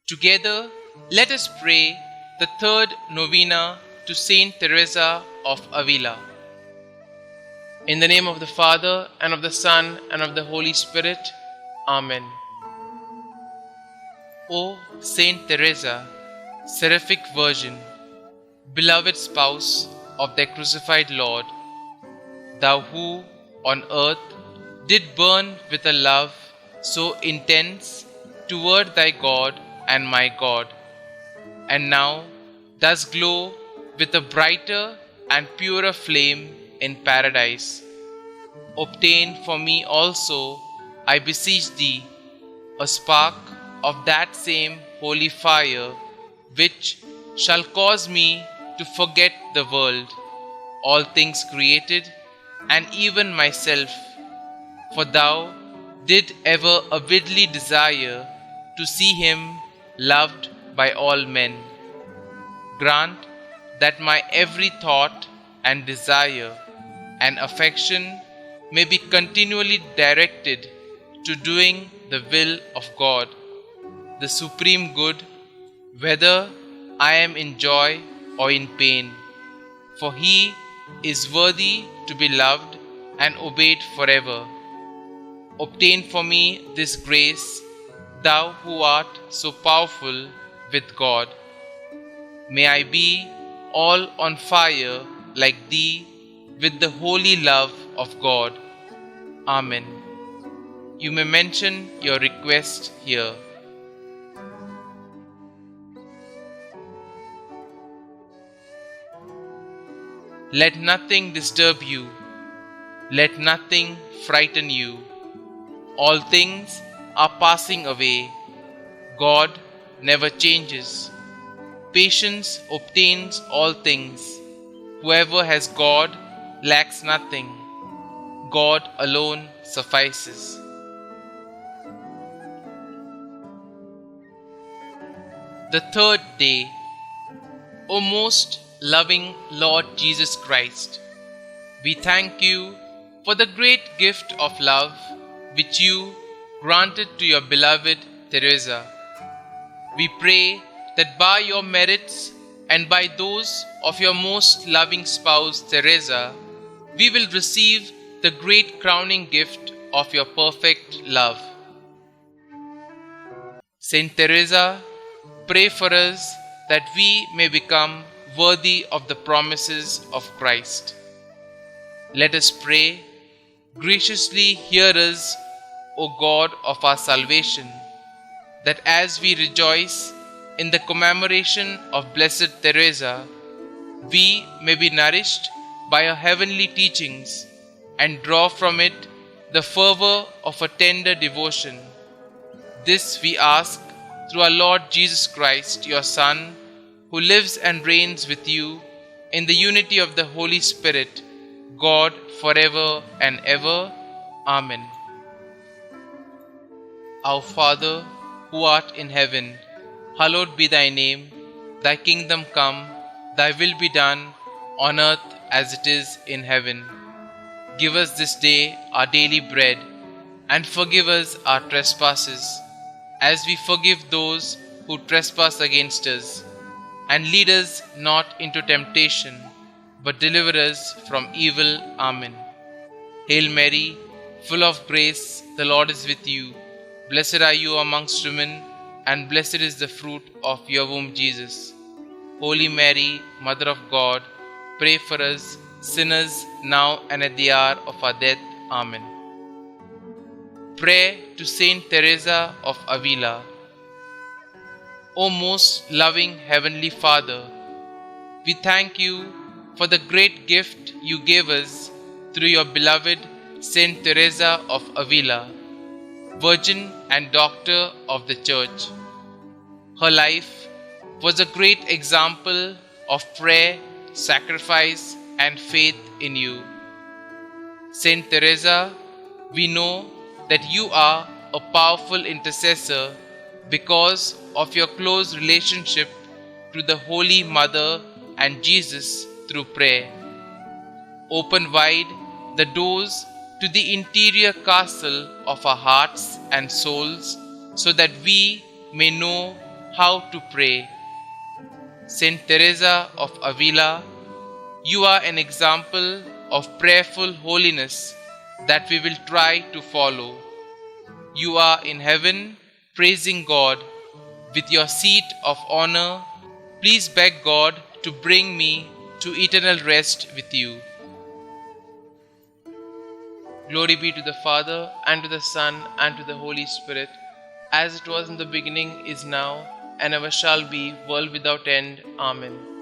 Together, let us pray the third novena to St Theresa of Avila. In the name of the Father, and of the Son, and of the Holy Spirit. Amen. O Saint Teresa, seraphic Virgin, beloved spouse of their crucified Lord, thou who on earth did burn with a love so intense toward thy God and my God, and now does glow with a brighter and purer flame in paradise. Obtain for me also, I beseech thee, a spark of that same holy fire, which shall cause me to forget the world, all things created, and even myself, for thou did ever avidly desire to see him loved by all men. Grant that my every thought and desire and affection may be continually directed to doing the will of God, the supreme good, whether I am in joy or in pain, for he is worthy to be loved and obeyed forever. Obtain for me this grace, thou who art so powerful with God. May I be all on fire like thee with the holy love of God. Amen. You may mention your request here. Let nothing disturb you. Let nothing frighten you. All things are passing away. God never changes. Patience obtains all things. Whoever has God lacks nothing. God alone suffices. The third day. O most loving Lord Jesus Christ, we thank you for the great gift of love which you granted to your beloved Teresa. We pray that by your merits and by those of your most loving spouse Teresa, we will receive the great crowning gift of your perfect love. Saint Teresa, pray for us that we may become worthy of the promises of Christ. Let us pray. Graciously hear us, O God of our salvation, that as we rejoice in the commemoration of Blessed Teresa, we may be nourished by her heavenly teachings and draw from it the fervor of a tender devotion. This we ask through our Lord Jesus Christ, your Son, who lives and reigns with you in the unity of the Holy Spirit, God forever and ever. Amen. Our Father, who art in heaven, hallowed be thy name. Thy kingdom come, thy will be done, on earth as it is in heaven. Give us this day our daily bread, and forgive us our trespasses, as we forgive those who trespass against us. And lead us not into temptation, but deliver us from evil. Amen. Hail Mary, full of grace, the Lord is with you. Blessed are you amongst women, and blessed is the fruit of your womb, Jesus. Holy Mary, Mother of God, pray for us sinners now and at the hour of our death. Amen. Prayer to St Theresa of Avila. O most loving Heavenly Father, we thank you for the great gift you gave us through your beloved St Theresa of Avila, Virgin and Doctor of the Church. Her life was a great example of prayer, sacrifice, and faith in you. Saint Teresa, we know that you are a powerful intercessor because of your close relationship to the Holy Mother and Jesus through prayer. Open wide the doors to the interior castle of our hearts and souls, so that we may know how to pray. St Theresa of Avila, you are an example of prayerful holiness that we will try to follow. You are in heaven praising God with your seat of honor. Please beg God to bring me to eternal rest with you. Glory be to the Father, and to the Son, and to the Holy Spirit, as it was in the beginning, is now, and ever shall be, world without end. Amen.